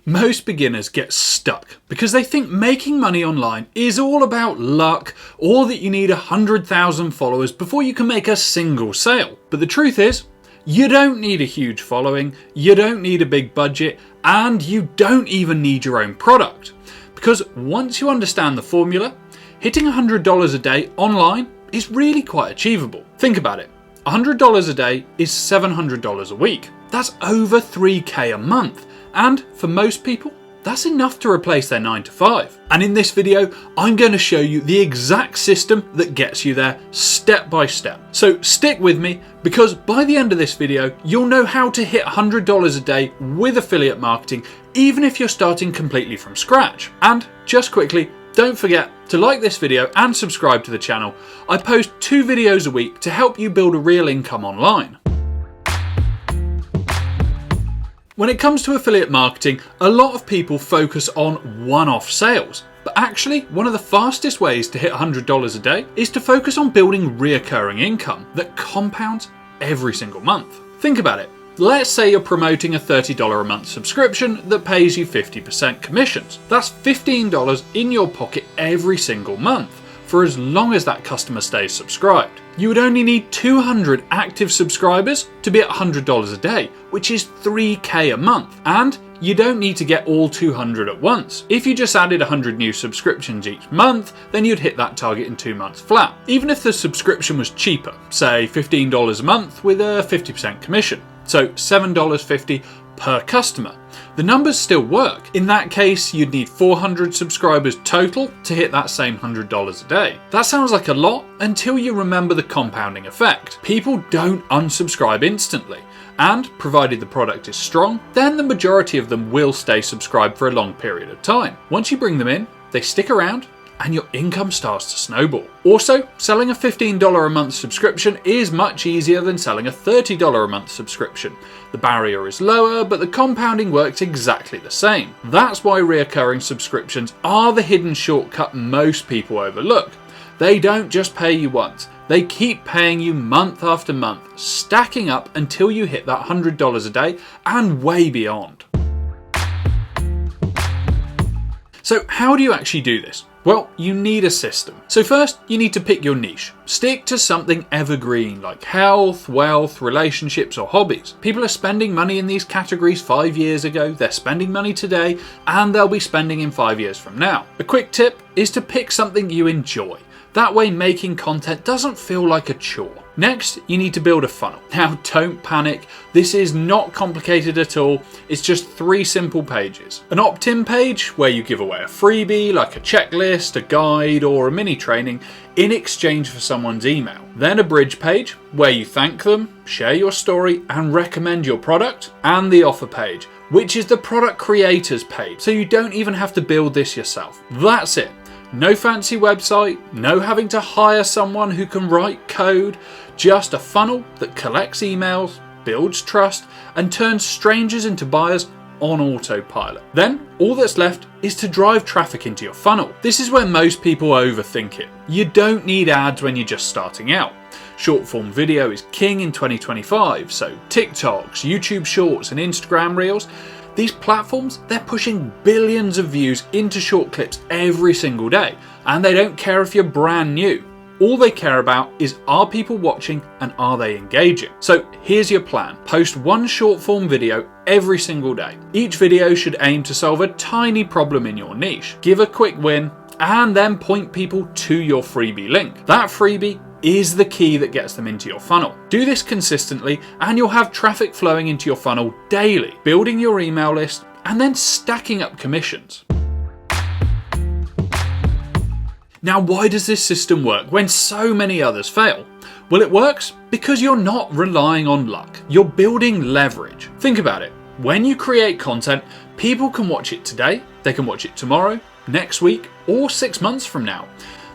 Most beginners get stuck because they think making money online is all about luck or that you need 100,000 followers before you can make a single sale. But the truth is, you don't need a huge following, you don't need a big budget, and you don't even need your own product. Because once you understand the formula, hitting $100 a day online is really quite achievable. Think about it. $100 a day is $700 a week. That's over $3K a month. And for most people, that's enough to replace their 9 to 5. And in this video, I'm going to show you the exact system that gets you there step by step. So stick with me, because by the end of this video, you'll know how to hit $100 a day with affiliate marketing, even if you're starting completely from scratch. And just quickly, don't forget to like this video and subscribe to the channel. I post 2 videos a week to help you build a real income online. When it comes to affiliate marketing, a lot of people focus on one-off sales. But actually, one of the fastest ways to hit $100 a day is to focus on building reoccurring income that compounds every single month. Think about it. Let's say you're promoting a $30 a month subscription that pays you 50% commissions. That's $15 in your pocket every single month for as long as that customer stays subscribed. You would only need 200 active subscribers to be at $100 a day, which is $3K a month. And you don't need to get all 200 at once. If you just added 100 new subscriptions each month, then you'd hit that target in 2 months flat. Even if the subscription was cheaper, say $15 a month with a 50% commission, so $7.50 per customer, the numbers still work. In that case, you'd need 400 subscribers total to hit that same $100 a day. That sounds like a lot until you remember the compounding effect. People don't unsubscribe instantly, and provided the product is strong, then the majority of them will stay subscribed for a long period of time. Once you bring them in, they stick around, and your income starts to snowball. Also, selling a $15 a month subscription is much easier than selling a $30 a month subscription. The barrier is lower, but the compounding works exactly the same. That's why recurring subscriptions are the hidden shortcut most people overlook. They don't just pay you once. They keep paying you month after month, stacking up until you hit that $100 a day and way beyond. So how do you actually do this? Well, you need a system. So first, you need to pick your niche. Stick to something evergreen like health, wealth, relationships, or hobbies. People are spending money in these categories 5 years ago, they're spending money today, and they'll be spending in 5 years from now. A quick tip is to pick something you enjoy. That way making content doesn't feel like a chore. Next, you need to build a funnel. Now, don't panic. This is not complicated at all. It's just 3 simple pages. An opt-in page where you give away a freebie like a checklist, a guide, or a mini training in exchange for someone's email. Then a bridge page where you thank them, share your story, and recommend your product. And the offer page, which is the product creators page. So you don't even have to build this yourself. That's it. No fancy website, no having to hire someone who can write code, just a funnel that collects emails, builds trust, and turns strangers into buyers on autopilot. Then, all that's left is to drive traffic into your funnel. This is where most people overthink it. You don't need ads when you're just starting out. Short form video is king in 2025, so TikToks, YouTube Shorts, and Instagram Reels. These platforms, they're pushing billions of views into short clips every single day, and they don't care if you're brand new. All they care about is, are people watching and are they engaging? So here's your plan. Post 1 short form video every single day. Each video should aim to solve a tiny problem in your niche. Give a quick win and then point people to your freebie link. That freebie is the key that gets them into your funnel. Do this consistently and you'll have traffic flowing into your funnel daily, building your email list and then stacking up commissions. Now, why does this system work when so many others fail? Well, it works because you're not relying on luck. You're building leverage. Think about it. When you create content, people can watch it today, they can watch it tomorrow, next week, or 6 months from now.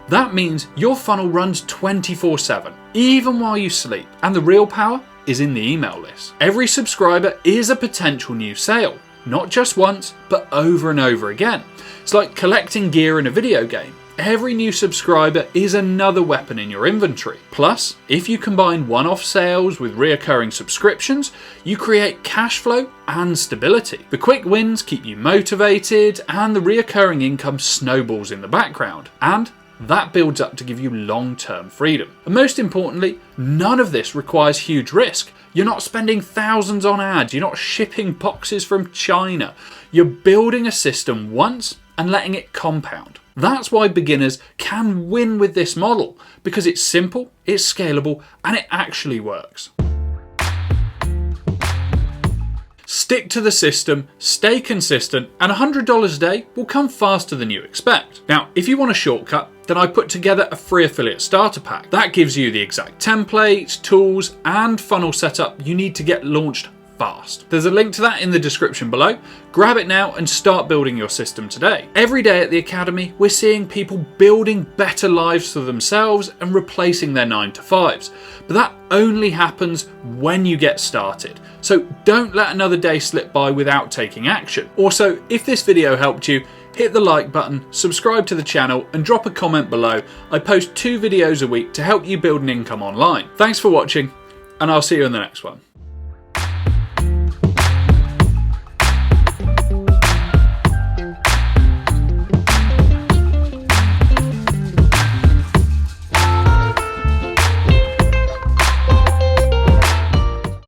That means your funnel runs 24/7, even while you sleep. And the real power is in the email list. Every subscriber is a potential new sale, not just once, but over and over again. It's like collecting gear in a video game. every new subscriber is another weapon in your inventory. Plus, if you combine one-off sales with reoccurring subscriptions, you create cash flow and stability. The quick wins keep you motivated, and the reoccurring income snowballs in the background. And that builds up to give you long-term freedom. And most importantly, none of this requires huge risk. You're not spending thousands on ads. You're not shipping boxes from China. You're building a system once and letting it compound. That's why beginners can win with this model, because it's simple, it's scalable, and it actually works. Stick to the system, stay consistent, and $100 a day will come faster than you expect. Now, if you want a shortcut, then I put together a free affiliate starter pack. That gives you the exact templates, tools, and funnel setup you need to get launched fast. There's a link to that in the description below. Grab it now and start building your system today. Every day at the Academy, we're seeing people building better lives for themselves and replacing their 9-to-5s. But that only happens when you get started. So don't let another day slip by without taking action. Also, if this video helped you, hit the like button, subscribe to the channel, and drop a comment below. I post 2 videos a week to help you build an income online. Thanks for watching, and I'll see you in the next one.